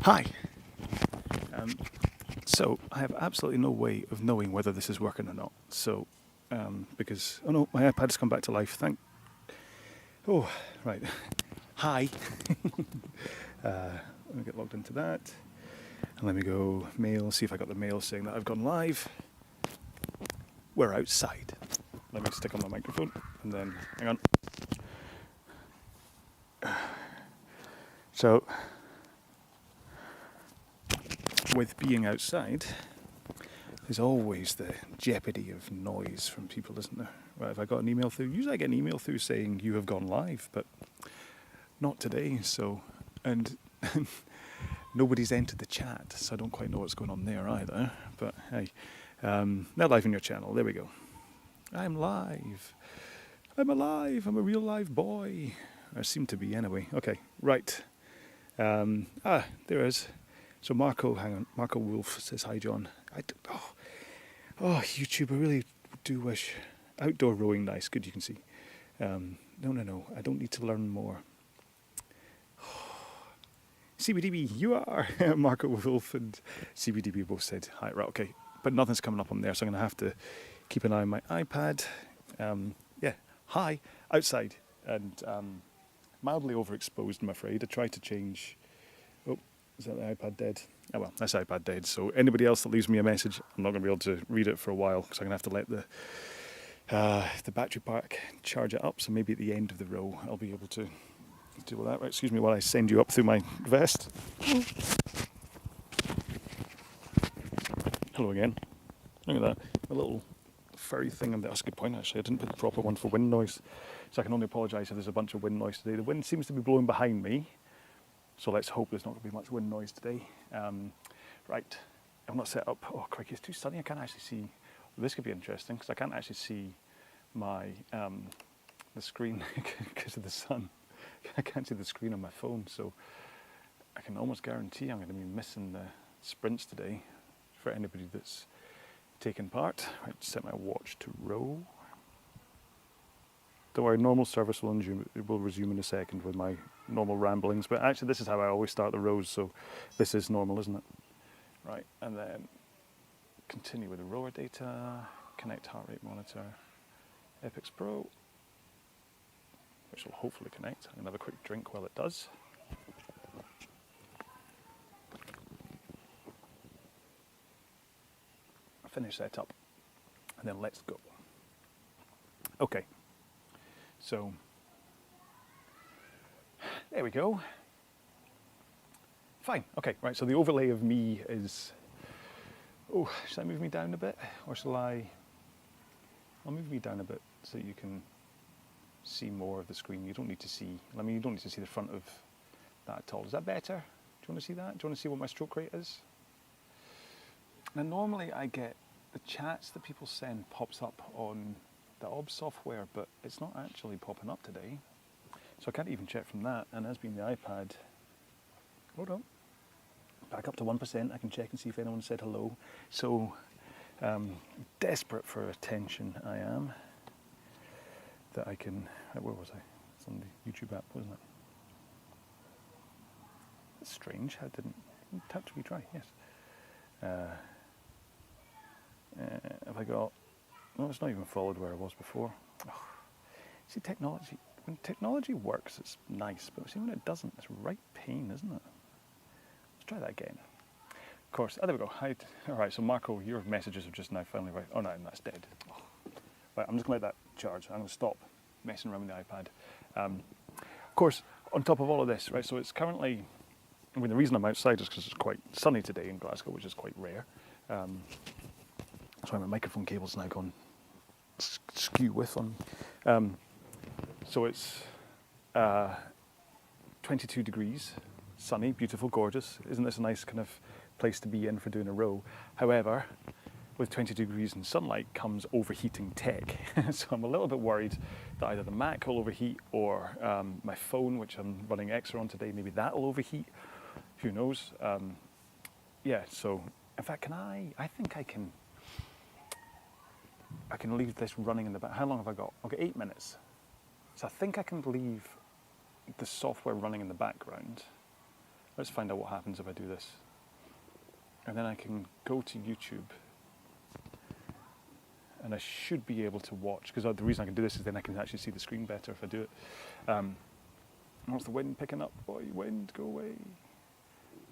Hi. So I have absolutely no way of knowing whether this is working or not. So, because oh no, my iPad's come back to life. Oh, right. Hi. Let me get logged into that, and let me go mail. See if I got the mail saying that I've gone live. We're outside. Let me stick on my microphone, and then hang on. So, with being outside, there's always the jeopardy of noise from people, isn't there? Right, if I got an email through, usually I get an email through saying you have gone live, but not today. So, and nobody's entered the chat, so I don't quite know what's going on there either. But hey, now live on your channel. There we go. I'm live. I'm alive. I'm a real live boy. I seem to be anyway. Okay, right. There is. So Marco, hang on. Marco Wolf says hi, John. YouTube. I really do wish outdoor rowing. Nice, good. You can see. No. I don't need to learn more. CBDB, you are Marco Wolf and CBDB both said hi. Right, okay, but nothing's coming up on there, so I'm going to have to keep an eye on my iPad. Hi, outside and mildly overexposed. I'm afraid. I tried to change. Oh, is that the iPad dead? Oh well, that's iPad dead. So anybody else that leaves me a message, I'm not going to be able to read it for a while because I'm going to have to let the battery pack charge it up. So maybe at the end of the row, I'll be able to deal with that. Right, excuse me while I send you up through my vest. Hello again. Look at that. A little furry thing on there. That's a good point, actually. I didn't put the proper one for wind noise. So I can only apologise if there's a bunch of wind noise today. The wind seems to be blowing behind me. So let's hope there's not going to be much wind noise today. Right. I'm not set up. Oh, crikey, it's too sunny. I can't actually see. This could be interesting because I can't actually see my the screen because of the sun. I can't see the screen on my phone, so I can almost guarantee I'm going to be missing the sprints today for anybody that's taken part. Right, set my watch to row. Don't worry, normal service will resume in a second with my normal ramblings, but actually this is how I always start the rows, so this is normal, isn't it? Right, and then continue with the rower data, connect heart rate monitor, Epix Pro, which will hopefully connect. I'm going to have a quick drink while it does. Finish setup, and then let's go. Okay, so there we go. Fine, okay, right, so the overlay of me is, should I move me down a bit, or shall I'll move me down a bit so you can see more of the screen. You don't need to see, you don't need to see the front of that at all. Is that better? Do you want to see that? Do you want to see what my stroke rate is? Now normally I get the chats that people send pops up on the OBS software, but it's not actually popping up today. So I can't even check from that, and as being the iPad, hold on, back up to 1%, I can check and see if anyone said hello. So desperate for attention I am, that I can, where was I? It's on the YouTube app, wasn't it? That's strange, I didn't tap to retry, yes. Have I got, no, it's not even followed where I was before. Oh, see, technology, when technology works, it's nice, but see, when it doesn't, it's right pain, isn't it? Let's try that again. Of course, there we go. All right, so Marco, your messages have just now finally, right, oh no, that's dead. Oh. Right, I'm just going to let that charge. I'm going to stop messing around with the iPad. Of course, on top of all of this, right, so it's currently, the reason I'm outside is because it's quite sunny today in Glasgow, which is quite rare. Sorry, my microphone cable's now gone skew with on. So it's 22 degrees, sunny, beautiful, gorgeous. Isn't this a nice kind of place to be in for doing a row? However, with 20 degrees and sunlight comes overheating tech. So I'm a little bit worried that either the Mac will overheat or my phone, which I'm running EXR on today, maybe that will overheat. Who knows? So in fact, I think I can leave this running in the back. How long have I got? I've got 8 minutes. So I think I can leave the software running in the background. Let's find out what happens if I do this. And then I can go to YouTube. And I should be able to watch, because the reason I can do this is then I can actually see the screen better if I do it. What's the wind picking up? Boy, wind, go away.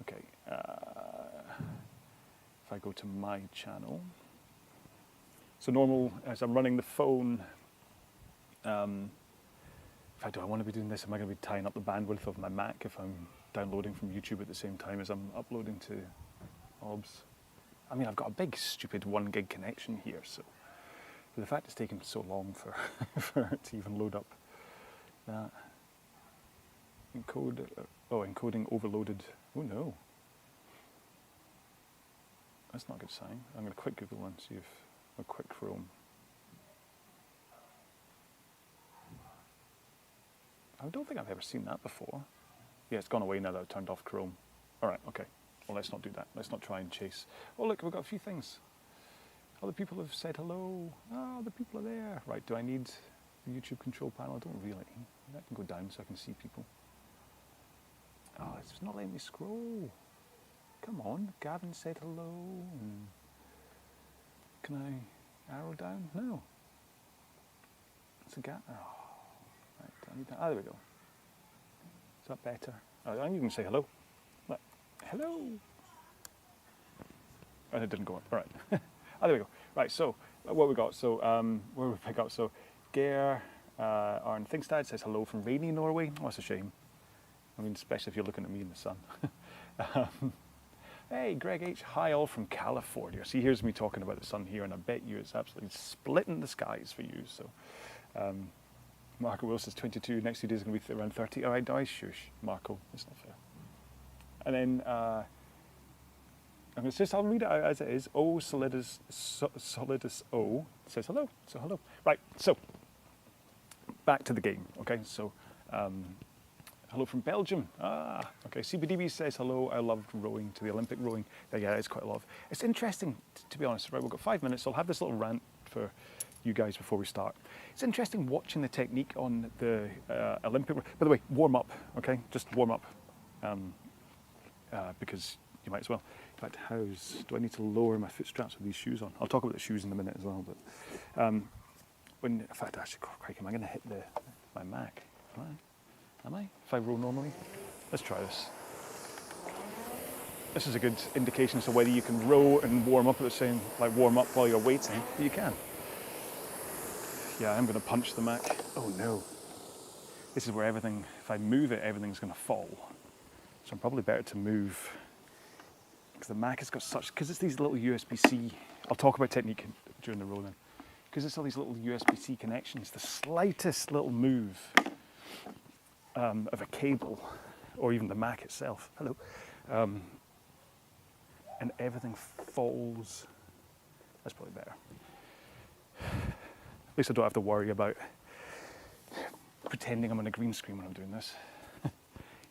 Okay. If I go to my channel. So normal, as I'm running the phone, in fact, do I want to be doing this? Am I going to be tying up the bandwidth of my Mac if I'm downloading from YouTube at the same time as I'm uploading to OBS? I mean, I've got a big, stupid 1 gig connection here, so but the fact it's taken so long for it to even load up that. Encoding overloaded. Oh no. That's not a good sign. I'm going to quick Google and see if a quick Chrome. I don't think I've ever seen that before. Yeah, it's gone away now that I've turned off Chrome. All right, okay. Well, let's not do that. Let's not try and chase. Oh, look, we've got a few things. Other people have said hello. Oh, the people are there. Right, do I need the YouTube control panel? I don't really. I can go down so I can see people. Oh, it's not letting me scroll. Come on, Gavin said hello. And can I arrow down? No. It's a gap. Oh, right, do I need that? Ah, there we go. Is that better? Oh, I'm even going to say hello. Look. Hello. And it didn't go up. All right. Oh, there we go. Right, so what we got? So where we pick up? So Geir Arne Thingstad says hello from rainy Norway. Oh, that's a shame. I mean, especially if you're looking at me in the sun. Hey, Greg H. Hi, all from California. See, here's me talking about the sun here, and I bet you it's absolutely splitting the skies for you. So, Marco Wilson says 22. Next 2 days are going to be around 30. All right, guys, shush, Marco. That's not fair. And then I'm going to just, I'll read it out as it is. O Solidus O says hello. So hello. Right. So back to the game. Okay. So. Hello from Belgium. Ah, okay. CBDB says hello. I loved rowing to the Olympic rowing. Yeah, it's quite a lot. It's interesting, to be honest. Right, we've got 5 minutes. So I'll have this little rant for you guys before we start. It's interesting watching the technique on the Olympic. By the way, warm up. Okay, just warm up, because you might as well. In fact, do I need to lower my foot straps with these shoes on? I'll talk about the shoes in a minute as well. But in fact, actually, crikey, am I going to hit my Mac? Right. Am I? If I row normally? Let's try this. This is a good indication as to whether you can row and warm up at the same, like warm up while you're waiting. You can. Yeah, I'm going to punch the Mac. Oh no. This is where everything, if I move it, everything's going to fall. So I'm probably better to move, because the Mac has got such, because it's these little USB-C, I'll talk about technique during the row then. Because it's all these little USB-C connections, the slightest little move of a cable, or even the Mac itself, hello, and everything falls. That's probably better. At least I don't have to worry about pretending I'm on a green screen when I'm doing this.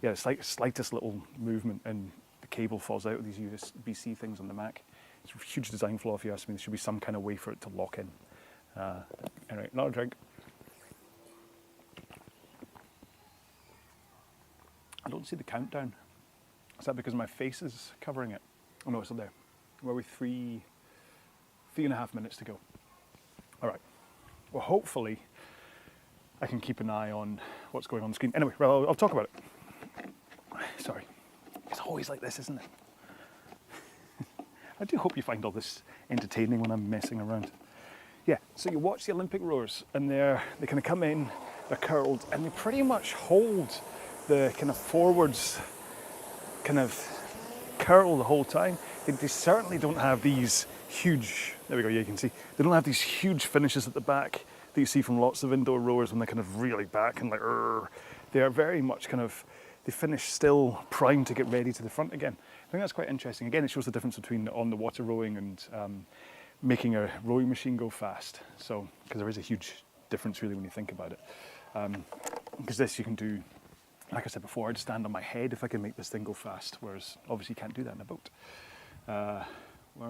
Yeah, it's like slightest little movement and the cable falls out of these USB-C things on the Mac. It's a huge design flaw if you ask me. There should be some kind of way for it to lock in. Anyway, another drink. I don't see the countdown. Is that because my face is covering it? Oh no, it's up there. Where are we? 3.5 minutes to go. All right. Well, hopefully I can keep an eye on what's going on the screen. Anyway, well, I'll talk about it. Sorry. It's always like this, isn't it? I do hope you find all this entertaining when I'm messing around. Yeah, so you watch the Olympic rowers and they kind of come in, they're curled, and they pretty much hold the kind of forwards kind of curl the whole time. They certainly don't have these huge, there we go, yeah, you can see, they don't have these huge finishes at the back that you see from lots of indoor rowers when they're kind of really back and like, they are very much kind of, they finish still primed to get ready to the front again. I think that's quite interesting. Again, it shows the difference between on the water rowing and making a rowing machine go fast. So, because there is a huge difference really when you think about it. Because this you can do, like I said before, I'd stand on my head if I can make this thing go fast, whereas obviously you can't do that in a boat. Where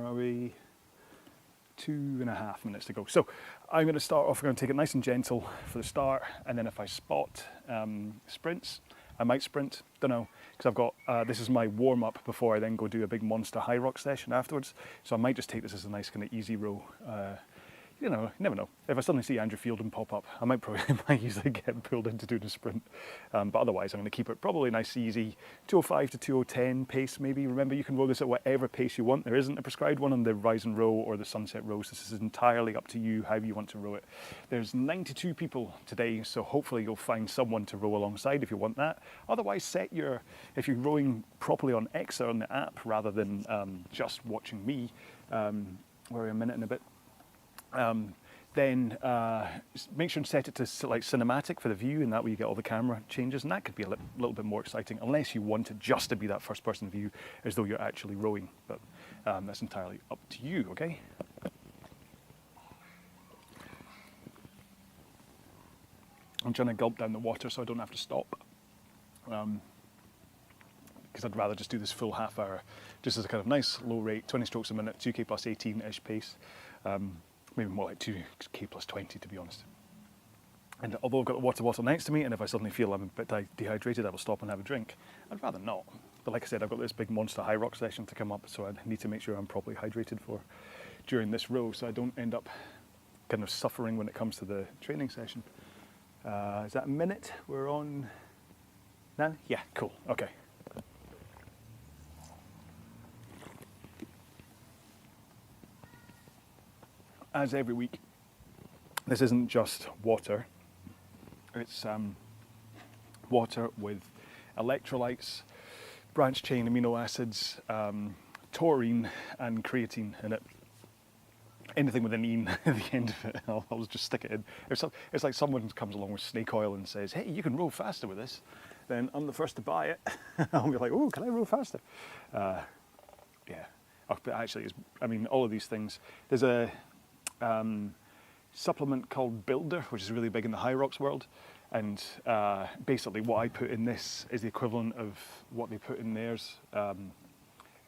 are we? 2.5 minutes to go. So I'm going to start off, we're going to take it nice and gentle for the start, and then if I spot sprints, I might sprint, don't know, because I've got, this is my warm-up before I then go do a big monster high rock session afterwards. So I might just take this as a nice kind of easy row. You know, you never know. If I suddenly see Andrew Fielding pop up, I might easily get pulled into doing a sprint. But otherwise, I'm going to keep it probably nice, easy, 205 to 2010 pace maybe. Remember, you can row this at whatever pace you want. There isn't a prescribed one on the Rise and Row or the Sunset Rows. This is entirely up to you how you want to row it. There's 92 people today, so hopefully you'll find someone to row alongside if you want that. Otherwise, if you're rowing properly on EXR on the app rather than just watching me, we're a minute and a bit. Then make sure and set it to like cinematic for the view, and that way you get all the camera changes, and that could be a little bit more exciting, unless you want it just to be that first person view as though you're actually rowing, but that's entirely up to you, okay? I'm trying to gulp down the water so I don't have to stop, because I'd rather just do this full half hour just as a kind of nice low rate, 20 strokes a minute, 2k plus 18-ish pace. Maybe more like 2k plus 20 to be honest. And although I've got a water bottle next to me, and if I suddenly feel I'm a bit dehydrated, I will stop and have a drink. I'd rather not. But like I said, I've got this big monster high rock session to come up, so I need to make sure I'm properly hydrated during this row, so I don't end up kind of suffering when it comes to the training session. Is that a minute we're on now? Yeah, cool, okay. As every week, this isn't just water, it's water with electrolytes, branched chain amino acids, taurine and creatine in it. Anything with an "ine" at the end of it, I'll just stick it in. It's like someone comes along with snake oil and says, hey, you can row faster with this, then I'm the first to buy it. I'll be like, oh, can I row faster? Yeah, but actually, I mean, all of these things, there's a supplement called Builder, which is really big in the high rocks world, and basically what I put in this is the equivalent of what they put in theirs,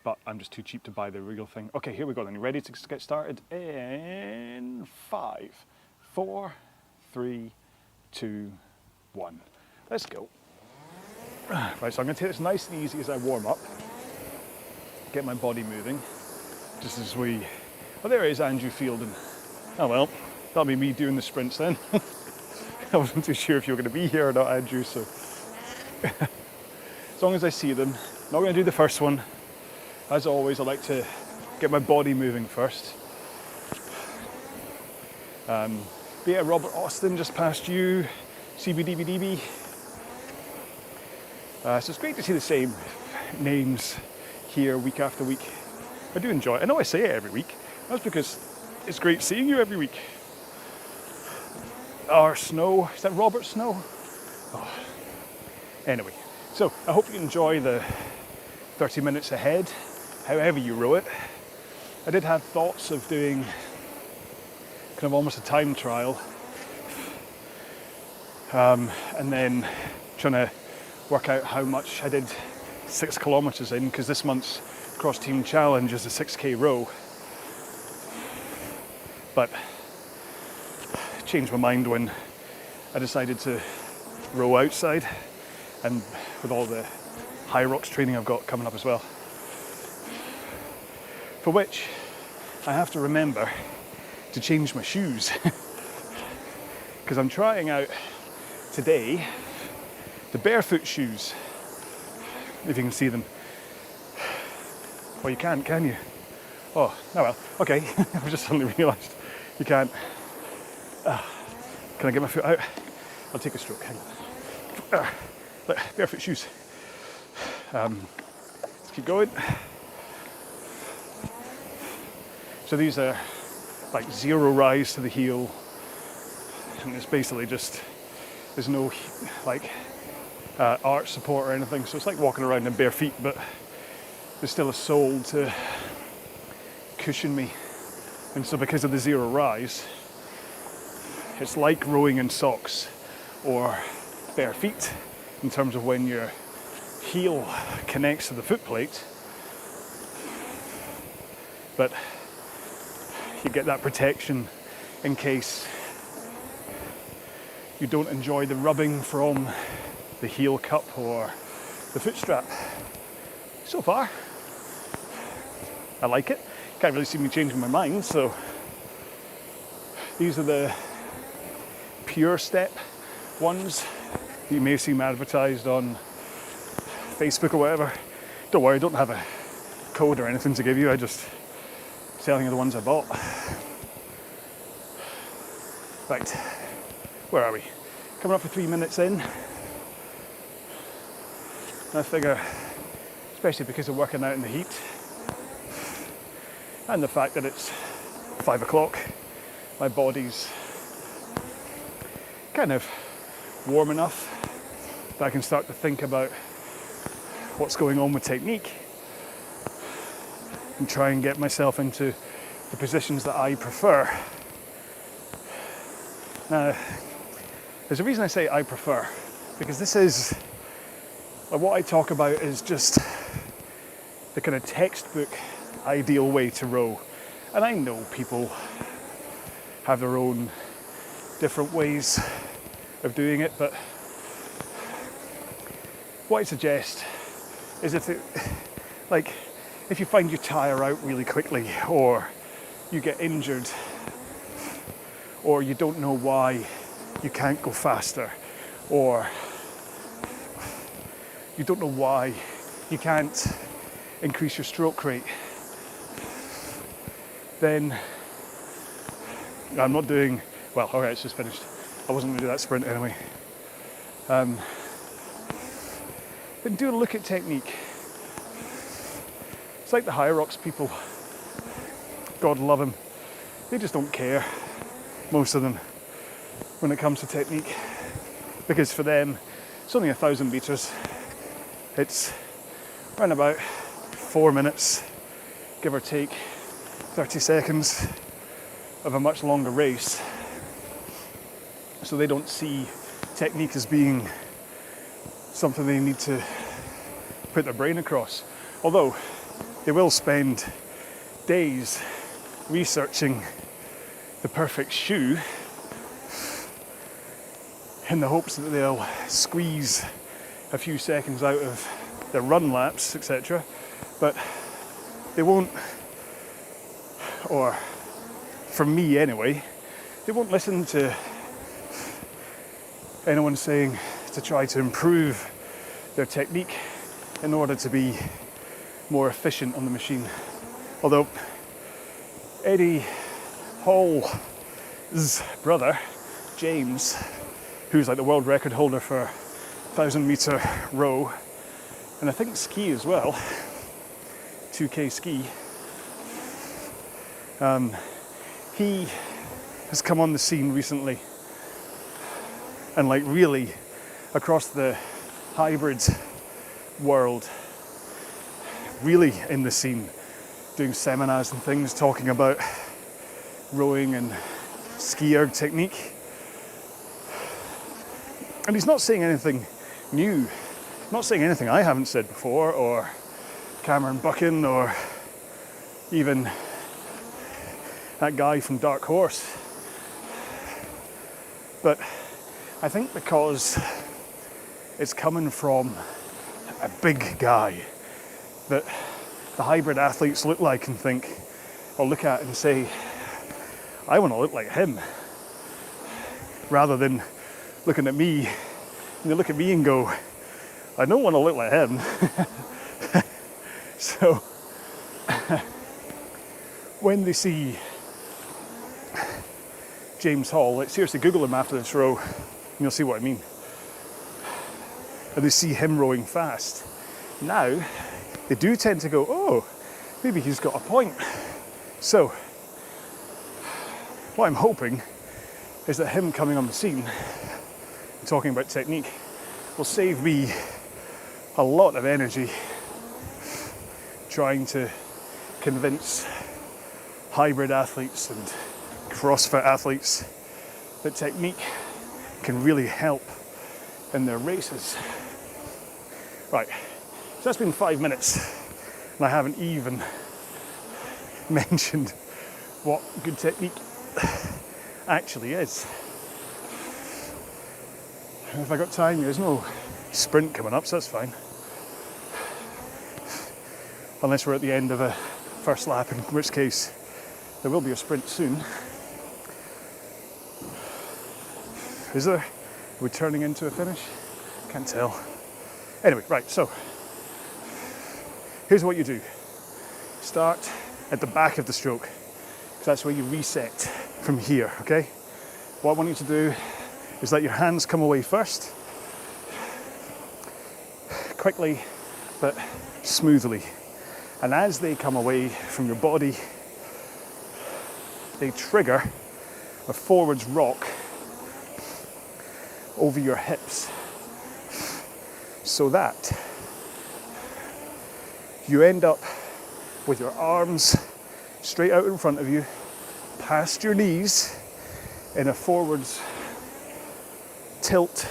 but I'm just too cheap to buy the real thing. Okay, here we go then. You ready to get started? In 5, 4, 3, 2, 1. Let's go. Right, so I'm going to take this nice and easy as I warm up, get my body moving, just as we... Oh, there is Andrew Fielding. Oh well, that'll be me doing the sprints then. I wasn't too sure if you were going to be here or not, Andrew, so... As long as I see them. Not going to do the first one. As always, I like to get my body moving first. Be it Robert Austin just past you, CBDBDB. So it's great to see the same names here week after week. I do enjoy it. I know I say it every week. That's because it's great seeing you every week. Our Snow, is that Robert Snow? Oh. Anyway, so I hope you enjoy the 30 minutes ahead, however you row it. I did have thoughts of doing kind of almost a time trial, and then trying to work out how much I did 6 kilometers in, because this month's cross team challenge is a 6k row. But I changed my mind when I decided to row outside, and with all the high rocks training I've got coming up as well. For which I have to remember to change my shoes. Because I'm trying out today the barefoot shoes, if you can see them. Well, you can't, can you? Oh well, okay. I've just suddenly realised you can't. Can I get my foot out? I'll take a stroke, hang on. Look, barefoot shoes. Let's keep going. So these are like 0 rise to the heel, and it's basically just, there's no like arch support or anything, so it's like walking around in bare feet, but there's still a sole to cushion me. And so because of the 0 rise, it's like rowing in socks or bare feet in terms of when your heel connects to the foot plate, but you get that protection in case you don't enjoy the rubbing from the heel cup or the foot strap. So far, I like it. Can't really see me changing my mind, so these are the Pure Step ones. You may have seen them advertised on Facebook or whatever. Don't worry, I don't have a code or anything to give you. I just telling you the ones I bought. Right, where are we? Coming up for 3 minutes in. And I figure, especially because of working out in the heat and the fact that it's 5 o'clock, my body's kind of warm enough that I can start to think about what's going on with technique and try and get myself into the positions that I prefer. Now, there's a reason I say I prefer, because this is, what I talk about is just the kind of textbook ideal way to row. And I know people have their own different ways of doing it, but what I suggest is if you find you tire out really quickly, or you get injured, or you don't know why you can't go faster, or you don't know why you can't increase your stroke rate, then I'm not doing, well, all right, it's just finished. I wasn't going to do that sprint anyway. Then do a look at technique. It's like the High Rocks people. God love them. They just don't care, most of them, when it comes to technique. Because for them, it's only 1,000 meters. It's around about 4 minutes, give or take 30 seconds of a much longer race. So they don't see technique as being something they need to put their brain across. Although they will spend days researching the perfect shoe in the hopes that they'll squeeze a few seconds out of their run laps, etc. But they won't, or for me anyway, they won't listen to anyone saying to try to improve their technique in order to be more efficient on the machine. Although Eddie Hall's brother, James, who's like the world record holder for 1,000 meter row, and I think ski as well, 2K ski, he has come on the scene recently, and like really across the hybrid world, really in the scene, doing seminars and things, talking about rowing and ski erg technique. And he's not saying anything new, not saying anything I haven't said before, or Cameron Buchan, or even that guy from Dark Horse. But I think because it's coming from a big guy that the hybrid athletes look like and think, or look at and say, I want to look like him, rather than looking at me, and they look at me and go, I don't want to look like him. So when they see James Hall, like seriously Google him after this row and you'll see what I mean. And they see him rowing fast. Now they do tend to go, oh, maybe he's got a point. So what I'm hoping is that him coming on the scene and talking about technique will save me a lot of energy trying to convince hybrid athletes and CrossFit athletes that technique can really help in their races. Right, so that's been 5 minutes and I haven't even mentioned what good technique actually is. If I got time, there's no sprint coming up, so that's fine. Unless we're at the end of a first lap, in which case there will be a sprint soon. Is there? Are we turning into a finish? Can't tell. Anyway, right, so here's what you do. Start at the back of the stroke, because that's where you reset from here, okay? What I want you to do is let your hands come away first, quickly but smoothly. And as they come away from your body, they trigger a forwards rock over your hips, so that you end up with your arms straight out in front of you, past your knees, in a forwards tilt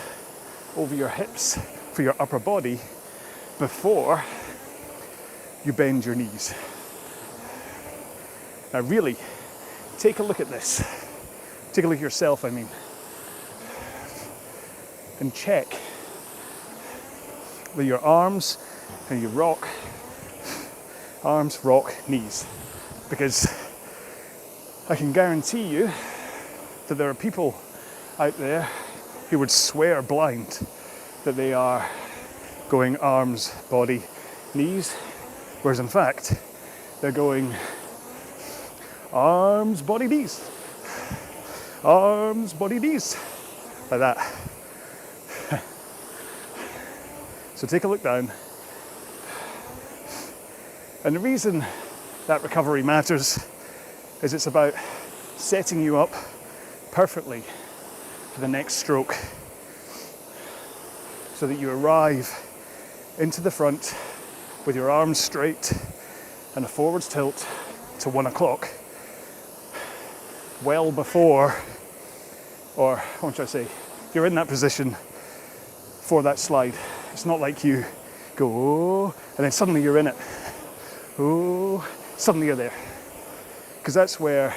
over your hips for your upper body before you bend your knees. Now really, take a look at this. Take a look at yourself, I mean. And check that your arms and you rock, arms, rock, knees. Because I can guarantee you that there are people out there who would swear blind that they are going arms, body, knees, whereas in fact, they're going arms, body, knees. Arms, body, knees. Like that. So take a look down. And the reason that recovery matters is it's about setting you up perfectly for the next stroke, so that you arrive into the front with your arms straight and a forwards tilt to 1 o'clock, well before, or what should I say, you're in that position for that slide. It's not like you go, oh, and then suddenly you're in it. Oh, suddenly you're there. Because that's where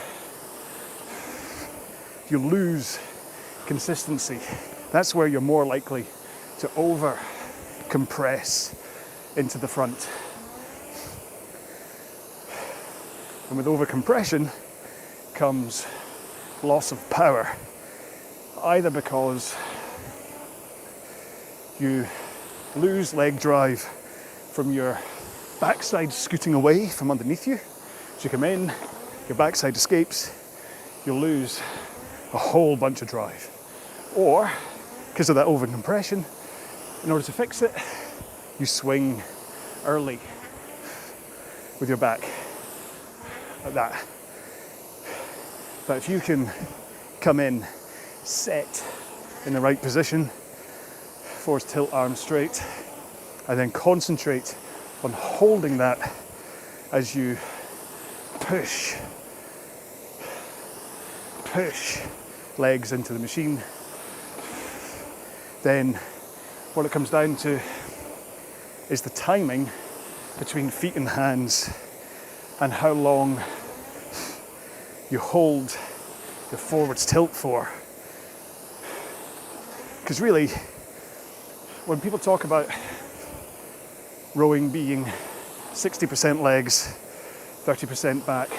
you lose consistency. That's where you're more likely to over compress into the front. And with over compression comes loss of power, either because you lose leg drive from your backside scooting away from underneath you. As you come in, your backside escapes, you'll lose a whole bunch of drive. Or, because of that over compression, in order to fix it, you swing early with your back, like that. But if you can come in, set in the right position, force tilt arms straight, and then concentrate on holding that as you push legs into the machine, then what it comes down to is the timing between feet and hands and how long you hold the forwards tilt for. Because really, when people talk about rowing being 60% legs, 30% back,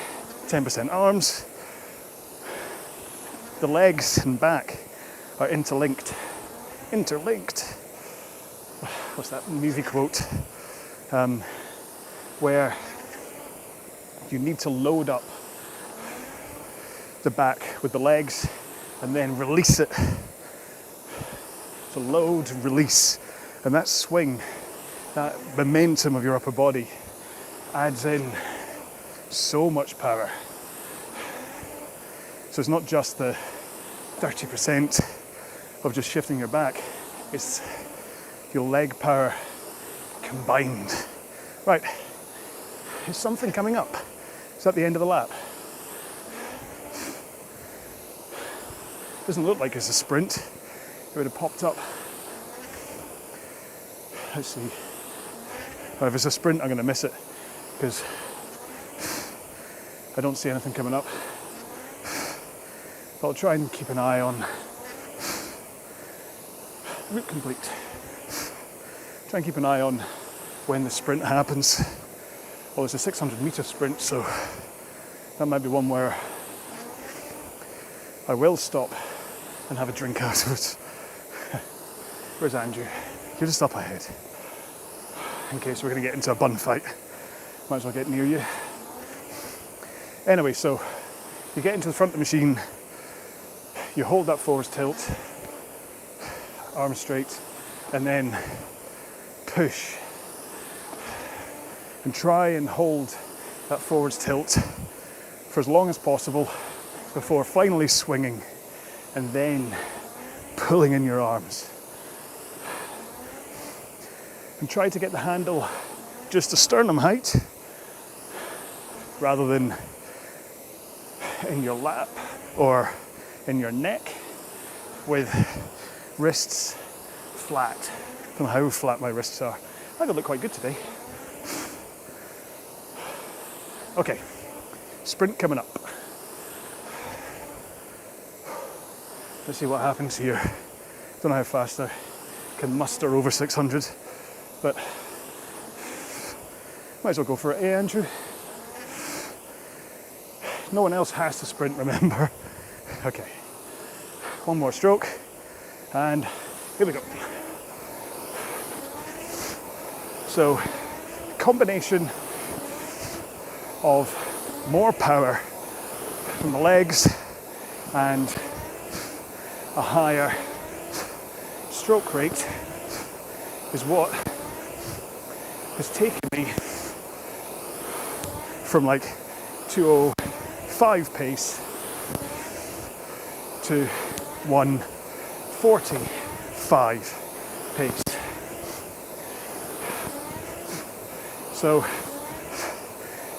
10% arms, the legs and back are interlinked. What's that movie quote? Where you need to load up the back with the legs and then release it. So load, release, and that swing, that momentum of your upper body adds in so much power. So it's not just the 30% of just shifting your back, it's your leg power combined. Right, is something coming up? It's at the end of the lap. Doesn't look like it's a sprint. It would have popped up. Let's see. Oh, if it's a sprint, I'm going to miss it because I don't see anything coming up. But I'll try and keep an eye on route complete. try and keep an eye on when the sprint happens. Well, it's a 600 metre sprint, so that might be one where I will stop and have a drink afterwards. Where's Andrew? You're just up ahead. In case we're going to get into a bun fight. Might as well get near you. Anyway, so you get into the front of the machine, you hold that forwards tilt, arms straight, and then push. And try and hold that forwards tilt for as long as possible before finally swinging and then pulling in your arms. And try to get the handle just to sternum height rather than in your lap or in your neck with wrists flat. I don't know how flat my wrists are. I think I look quite good today. Okay, sprint coming up. Let's see what happens here. Don't know how fast I can muster over 600, but might as well go for it, eh, Andrew? No one else has to sprint, remember? Okay, one more stroke, and here we go. So, combination of more power from the legs and a higher stroke rate is what has taken me from like 2:05 pace to 1:45 pace. So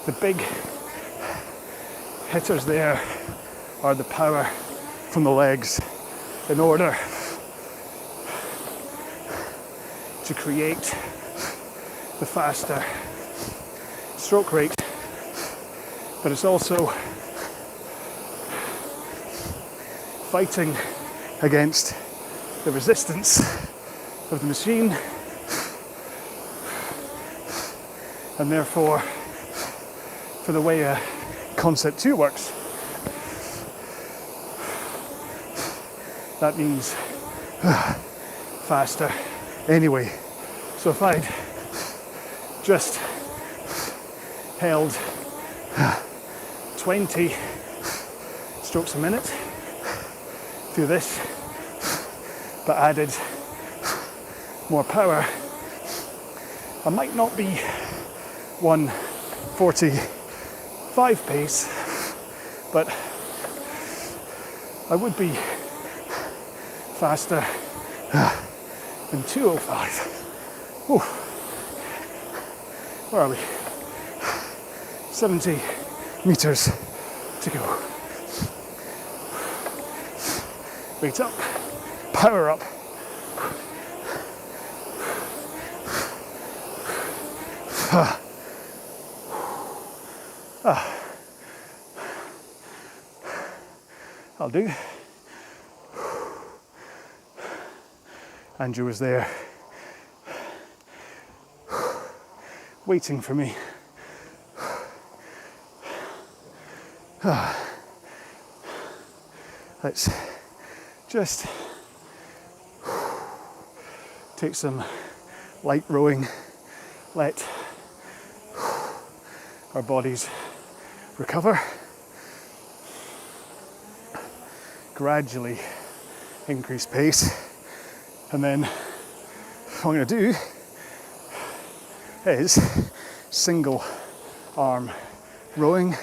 the big hitters there are the power from the legs in order to create the faster stroke rate, but it's also fighting against the resistance of the machine, and therefore for the way a Concept 2 works, that means faster anyway. So if I'd just held 20 strokes a minute through this, but added more power, I might not be 1:45 pace, but I would be faster than 2:05. Whew. Where are we? 70 meters to go. Weight up, power up. I'll do. Andrew was there, waiting for me. Let's just take some light rowing, let our bodies recover, gradually increase pace, and then what I'm going to do is single arm rowing.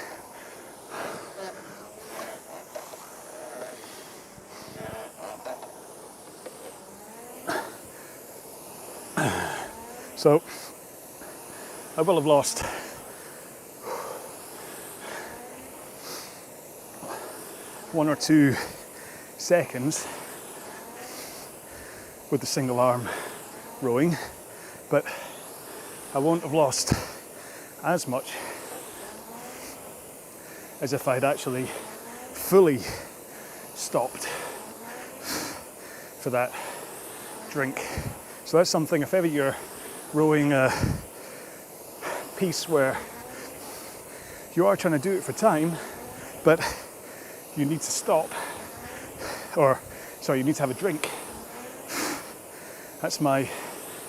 So I will have lost 1 or 2 seconds with the single arm rowing, but I won't have lost as much as if I'd actually fully stopped for that drink. So that's something, if ever you're rowing a piece where you are trying to do it for time, but you need to stop, or sorry, you need to have a drink. That's my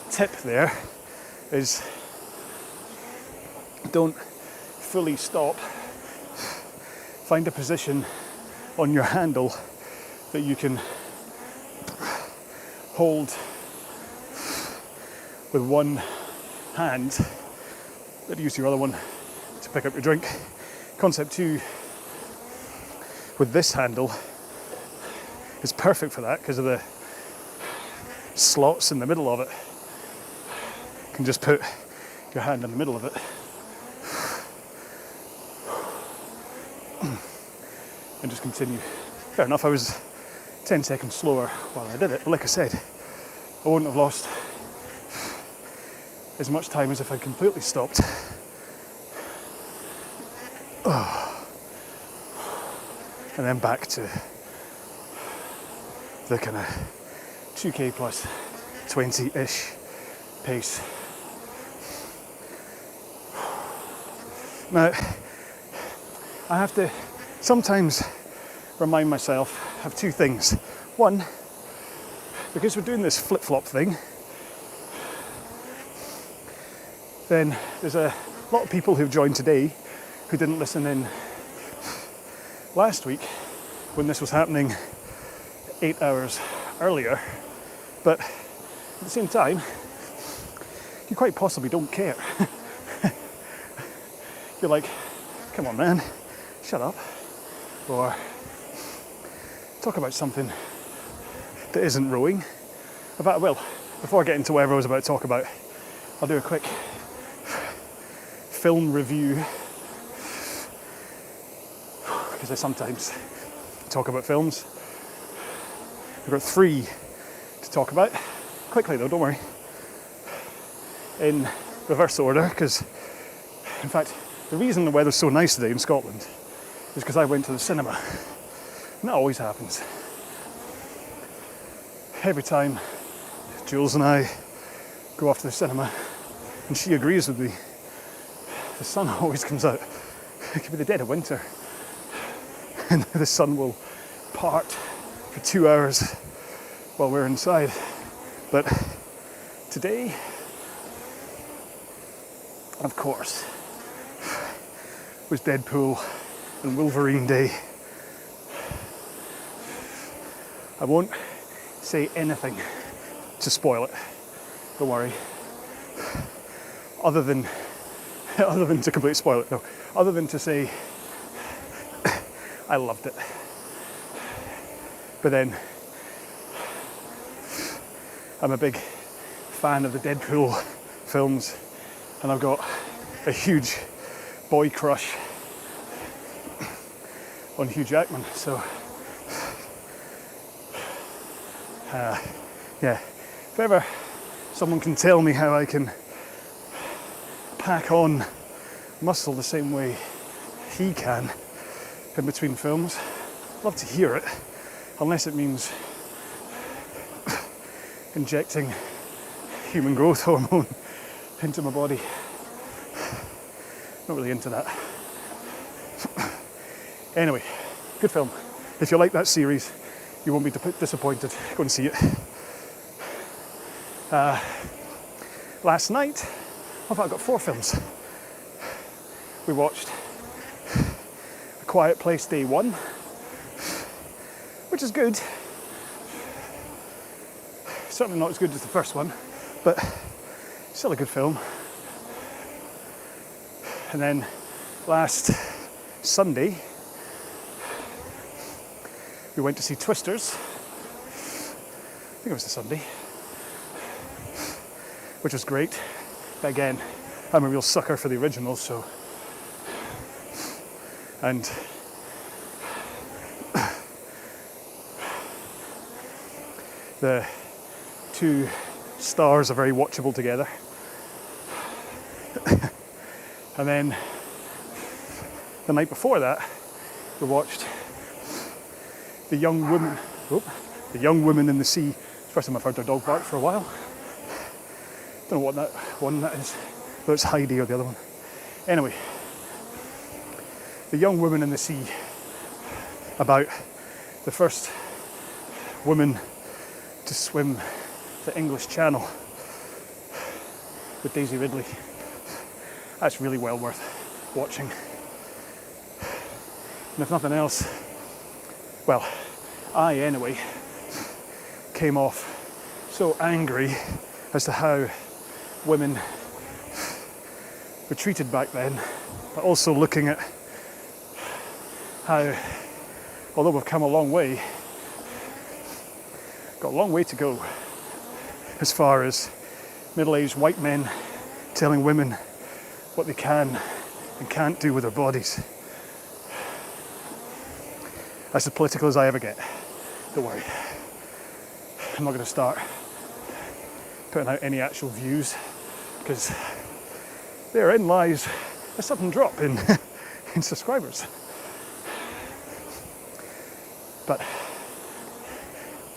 tip there, is don't fully stop. Find a position on your handle that you can hold with one hand, but use your other one to pick up your drink. Concept 2 with this handle is perfect for that because of the slots in the middle of it. You can just put your hand in the middle of it and just continue. Fair enough, I was 10 seconds slower while I did it, but like I said, I wouldn't have lost as much time as if I'd completely stopped. And then back to the kind of 2k plus 20-ish pace. Now, I have to sometimes remind myself of two things. One, because we're doing this flip-flop thing, then there's a lot of people who've joined today who didn't listen in last week when this was happening 8 hours earlier, but at the same time, you quite possibly don't care. You're like, come on man, shut up, or talk about something that isn't rowing. Well, before I get into whatever I was about to talk about, I'll do a quick film review, because I sometimes talk about films. I've got 3 to talk about. Quickly though, don't worry. In reverse order, because in fact, the reason the weather's so nice today in Scotland is because I went to the cinema. And that always happens. Every time Jules and I go off to the cinema, and she agrees with me, the sun always comes out. It could be the dead of winter, and the sun will part for 2 hours while we're inside. But today, of course, was Deadpool and Wolverine Day. I won't say anything to spoil it, don't worry. Other than to completely spoil it, no. Other than to say, I loved it. But then, I'm a big fan of the Deadpool films, and I've got a huge boy crush on Hugh Jackman, so yeah, if ever someone can tell me how I can pack on muscle the same way he can in between films, I'd love to hear it, unless it means injecting human growth hormone into my body. Not really into that. Anyway, good film. If you like that series, you won't be disappointed. Go and see it. Last night, I've got 4 films. We watched A Quiet Place Day 1, which is good. Certainly not as good as the first one, but still a good film. And then last Sunday, we went to see Twisters. I think it was the Sunday, which was great. But again, I'm a real sucker for the originals, so. And the 2 stars are very watchable together. And then the night before that, we watched The Young Woman in the Sea. It's the first time I've heard their dog bark for a while. Don't know what that one that is, whether it's Heidi or the other one. Anyway, the young woman in the sea, about the first woman to swim the English Channel with Daisy Ridley. That's really well worth watching. And if nothing else, well, I anyway came off so angry as to how women were treated back then, but also looking at how, although we've come a long way, got a long way to go as far as middle-aged white men telling women what they can and can't do with their bodies. That's as political as I ever get. Don't worry. I'm not going to start putting out any actual views, because therein lies a sudden drop in, in subscribers. But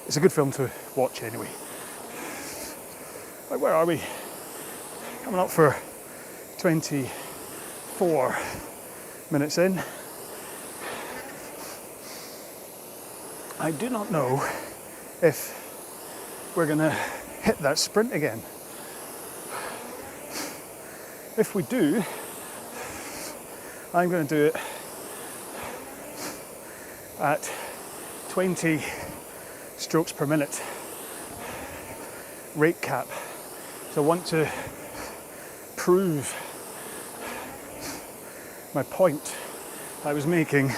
it's a good film to watch anyway. Right, where are we? Coming up for 24 minutes in. I do not know if we're going to hit that sprint again. If we do, I'm going to do it at 20 strokes per minute rate cap. So I want to prove my point I was making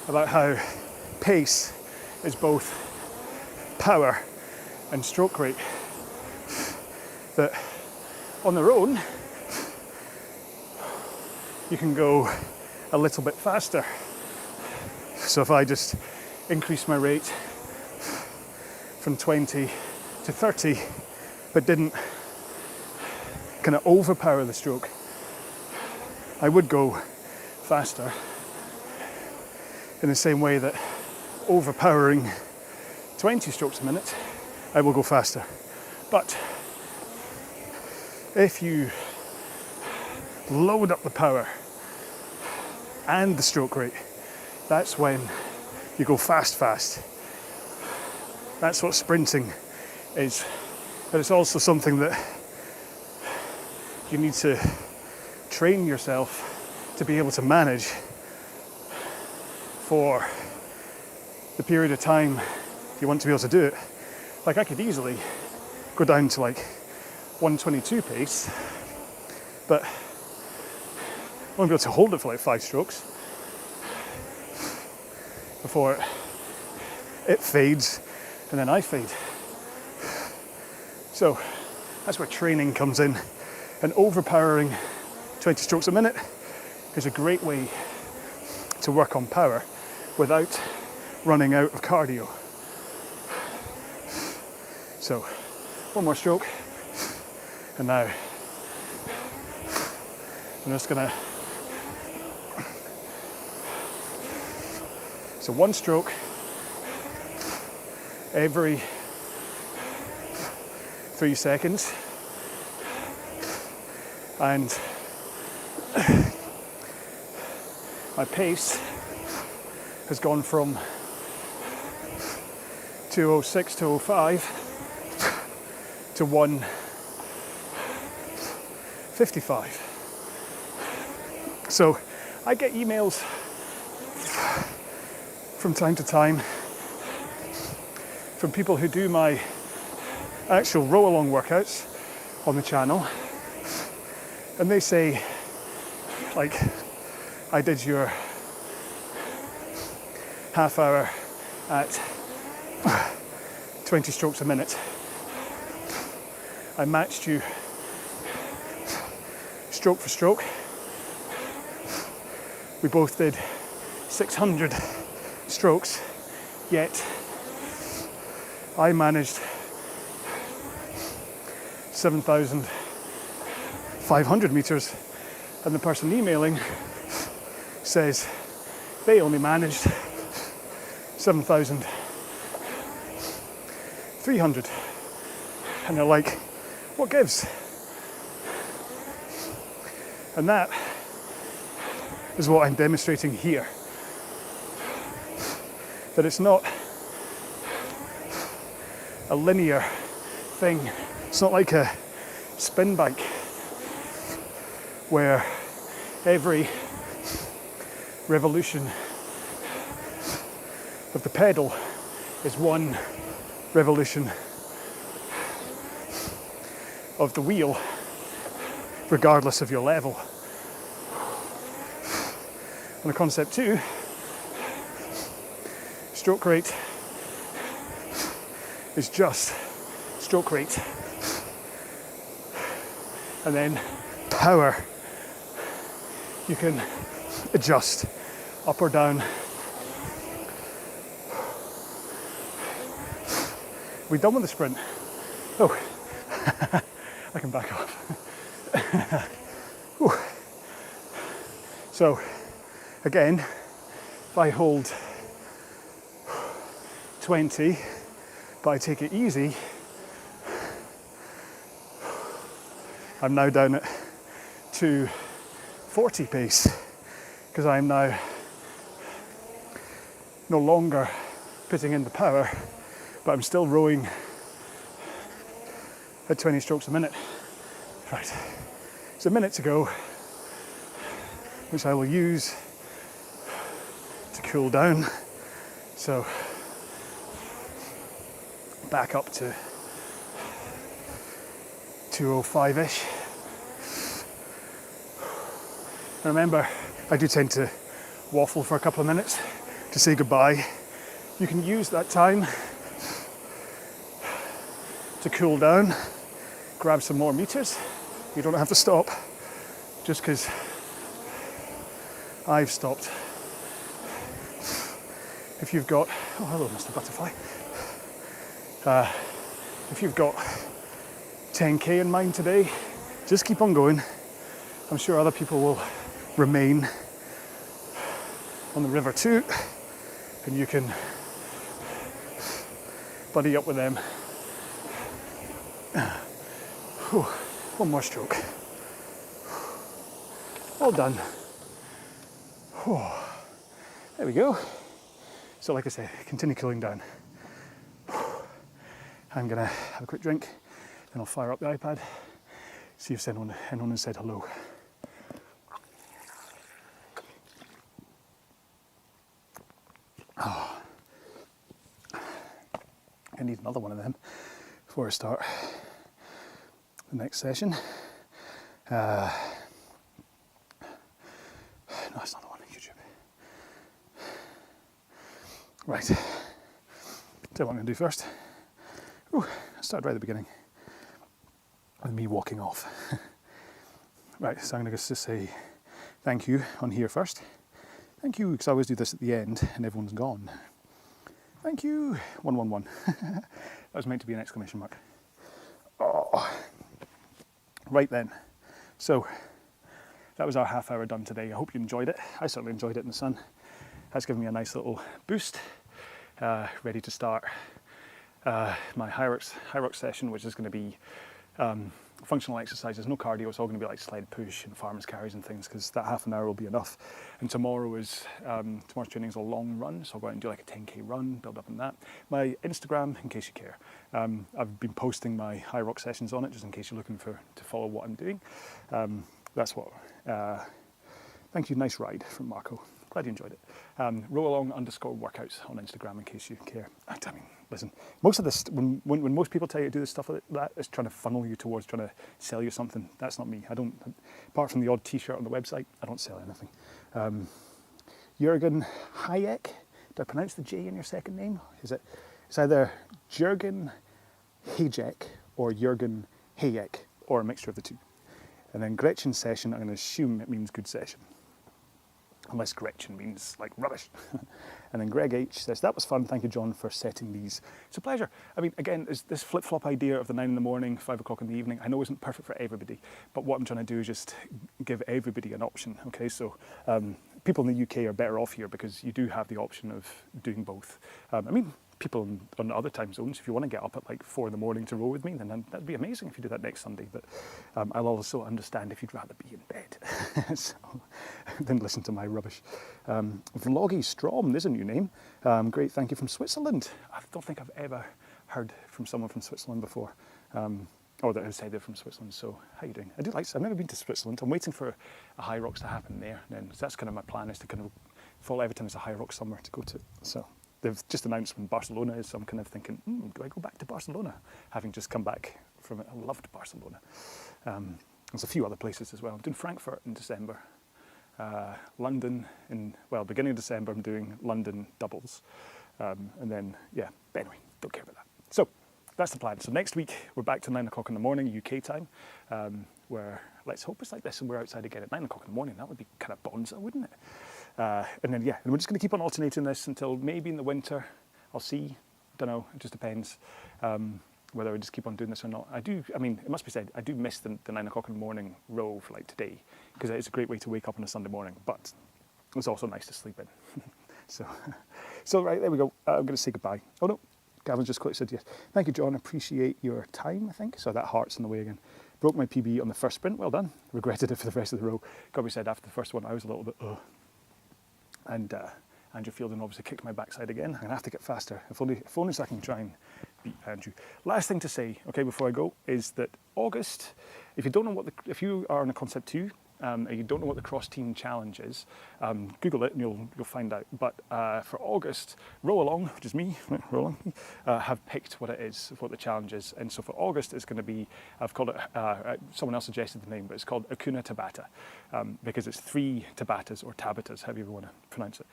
about how pace is both power and stroke rate. That on their own, you can go a little bit faster. So if I just increase my rate from 20 to 30, but didn't kind of overpower the stroke, I would go faster, in the same way that overpowering 20 strokes a minute, I will go faster. But if you load up the power and the stroke rate, that's when you go fast. That's what sprinting is. But it's also something that you need to train yourself to be able to manage for the period of time you want to be able to do it. Like, I could easily go down to like 122 pace, but I won't be able to hold it for like 5 strokes before it fades and then I fade. So that's where training comes in, and overpowering 20 strokes a minute is a great way to work on power without running out of cardio. So one more stroke, and now I'm just gonna, so one stroke every 3 seconds, and my pace has gone from 206 to 05 to 155. So I get emails from time to time from people who do my actual row along workouts on the channel, and they say, like, I did your half hour at 20 strokes a minute. I matched you stroke for stroke. We both did 600 strokes, yet I managed 7,500 meters, and the person emailing says they only managed 7,300. And they're like, what gives? And that is what I'm demonstrating here. That it's not a linear thing. It's not like a spin bike where every revolution of the pedal is one revolution of the wheel, regardless of your level. On a concept 2, stroke rate is just stroke rate. And then power, you can adjust up or down. We done with the sprint? Oh, I can back off. So, again, if I hold 20, but I take it easy, I'm now down at 240 pace, because I'm now no longer putting in the power, but I'm still rowing at 20 strokes a minute. Right, it's a minute to go, which I will use to cool down. So back up to 205-ish. Remember, I do tend to waffle for a couple of minutes to say goodbye. You can use that time to cool down, grab some more meters. You don't have to stop just because I've stopped. If you've got, oh hello Mr. Butterfly. If you've got 10k in mind today, just keep on going. I'm sure other people will remain on the river too, and you can buddy up with them. One more stroke. All done. There we go. So like I say, continue cooling down. I'm gonna have a quick drink, then I'll fire up the iPad, see if anyone has said hello. Oh. I need another one of them before I start the next session. No, that's not the one on YouTube. Right. Tell you what I'm going to do first. I started right at the beginning with me walking off. Right, so I'm going to just say thank you on here first. Thank you, because I always do this at the end and everyone's gone. Thank you, 111. That was meant to be an exclamation mark. Oh. Right then, so that was our half hour done today. I hope you enjoyed it. I certainly enjoyed it in the sun. That's given me a nice little boost. Ready to start my high rock session, which is going to be functional exercises, no cardio. It's all going to be like sled push and farmers carries and things, because that half an hour will be enough. And tomorrow's training is a long run, so I'll go out and do like a 10k run, build up on that. My Instagram, in case you care, I've been posting my high rock sessions on it, just in case you're looking to follow what I'm doing. That's what. Thank you. Nice ride from Marco. Glad you enjoyed it. RowAlong_workouts on Instagram, in case you care. I mean, listen, most of this, when most people tell you to do this stuff like that, it's trying to funnel you towards trying to sell you something. That's not me. I don't, apart from the odd t-shirt on the website, I don't sell anything. Jürgen Hayek, did I pronounce the J in your second name? It's either Jürgen Hayek or Jürgen Hayek, or a mixture of the two. And then Gretchen's session, I'm going to assume it means good session. Unless Gretchen means like rubbish. And then Greg H says, that was fun, thank you John for setting these. It's a pleasure. I mean, again, this flip-flop idea of the 9 in the morning, 5 o'clock in the evening, I know isn't perfect for everybody, but what I'm trying to do is just give everybody an option, okay? So people in the UK are better off here because you do have the option of doing both. I mean, people on other time zones, if you want to get up at like 4 in the morning to row with me, then that'd be amazing if you do that next Sunday. But I'll also understand if you'd rather be in bed so, than listen to my rubbish. Vloggy Strom, there's a new name. Great, thank you, from Switzerland. I don't think I've ever heard from someone from Switzerland before. Or that has said they're from Switzerland, so how you doing? I do like, I've never been to Switzerland. I'm waiting for a High Rocks to happen there. Then so that's kind of my plan, is to kind of fall every time there's a High Rocks somewhere to go to. So they've just announced when Barcelona is, so I'm kind of thinking, do I go back to Barcelona? Having just come back from it, I loved Barcelona. There's a few other places as well. I'm doing Frankfurt in December. London in, well, beginning of December, I'm doing London doubles. And then, yeah, but anyway, don't care about that. So that's the plan. So next week, we're back to 9 o'clock in the morning, UK time, where let's hope it's like this and we're outside again at 9 o'clock in the morning. That would be kind of bonzo, wouldn't it? And then, yeah, and we're just going to keep on alternating this until maybe in the winter. I'll see. Don't know. It just depends whether I just keep on doing this or not. I mean, it must be said, I do miss the 9 o'clock in the morning row for like today, because it's a great way to wake up on a Sunday morning, but it's also nice to sleep in. So right, there we go. I'm going to say goodbye. Oh, no. Gavin just quickly said yes. Thank you, John. Appreciate your time, I think. So that heart's in the way again. Broke my PB on the first sprint. Well done. Regretted it for the rest of the row. Got to be said, after the first one, I was a little bit, And Andrew Fielding obviously kicked my backside again. I'm going to have to get faster. If only so I can try and beat Andrew. Last thing to say, okay, before I go, is that August, if you don't know if you are in a Concept 2, and you don't know what the cross-team challenge is, Google it and you'll find out. But for August, RowAlong, which is me, RowAlong, have picked what it is, what the challenge is. And so for August, it's going to be, I've called it, someone else suggested the name, but it's called Akuna Tabata, because it's 3 Tabatas, or Tabatas, however you want to pronounce it,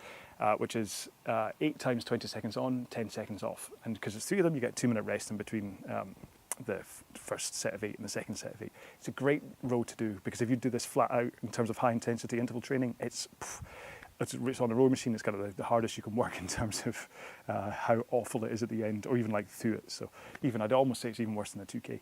which is 8 times 20 seconds on, 10 seconds off. And because it's 3 of them, you get 2-minute rest in between the first set of 8 and the second set of 8. It's a great row to do, because if you do this flat out in terms of high intensity interval training, it's on a rowing machine. It's kind of the hardest you can work in terms of how awful it is at the end, or even like through it. So I'd almost say it's even worse than a 2K.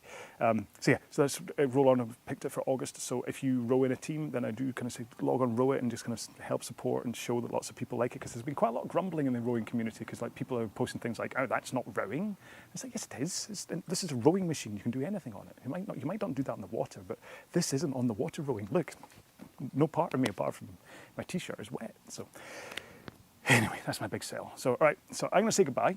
So that's RowAlong. I've picked it for August. So if you row in a team, then I do kind of say log on, row it, and just kind of help support and show that lots of people like it, because there's been quite a lot of grumbling in the rowing community, because like people are posting things like, oh, that's not rowing. It's like, yes, it is. This is a rowing machine. You can do anything on it. You might not do that in the water, but this isn't on the water rowing. Look, no part of me apart from my t-shirt is wet. So anyway, that's my big sell. So, all right, so I'm going to say goodbye.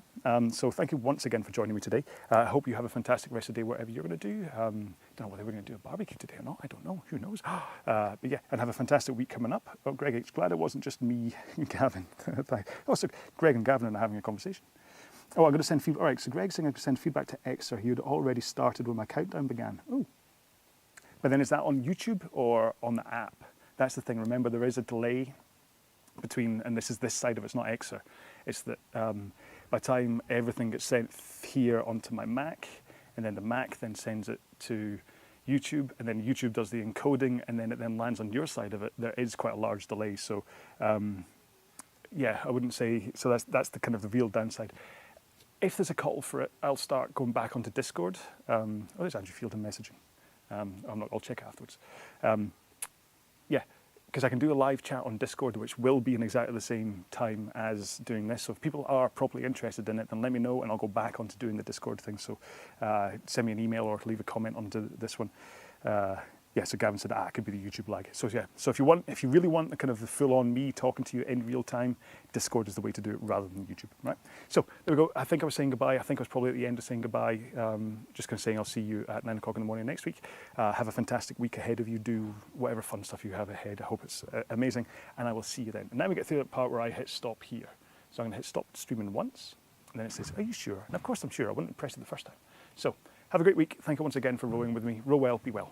So thank you once again for joining me today. I hope you have a fantastic rest of the day, whatever you're going to do. Don't know whether we're going to do a barbecue today or not. I don't know. Who knows? But yeah, and have a fantastic week coming up. Oh, Greg, it's glad it wasn't just me and Gavin. So Greg and Gavin are having a conversation. Oh, I'm going to send feedback. All right, so Greg's saying I'm going to send feedback to EXR. He had already started when my countdown began. Oh. But then is that on YouTube or on the app? That's the thing. Remember, there is a delay between, and this is this side of it, it's not EXR. It's that by the time everything gets sent here onto my Mac, and then the Mac then sends it to YouTube, and then YouTube does the encoding, and then it then lands on your side of it, there is quite a large delay. So yeah, I wouldn't say, so that's the kind of the real downside. If there's a call for it, I'll start going back onto Discord. Oh, there's Andrew Fielding messaging. I'll check afterwards. Yeah, because I can do a live chat on Discord, which will be in exactly the same time as doing this. So if people are properly interested in it, then let me know, and I'll go back onto doing the Discord thing. So send me an email or leave a comment onto this one. Yeah, so Gavin said, it could be the YouTube lag. So yeah, so if you really want the kind of the full-on me talking to you in real time, Discord is the way to do it rather than YouTube, right? So there we go. I think I was saying goodbye. I think I was probably at the end of saying goodbye. Just kind of saying I'll see you at 9 o'clock in the morning next week. Have a fantastic week ahead of you. Do whatever fun stuff you have ahead. I hope it's amazing, and I will see you then. And now we get through that part where I hit stop here. So I'm going to hit stop streaming once, and then it says, are you sure? And of course I'm sure. I wouldn't have pressed it the first time. So have a great week. Thank you once again for rowing with me. Row well, be well.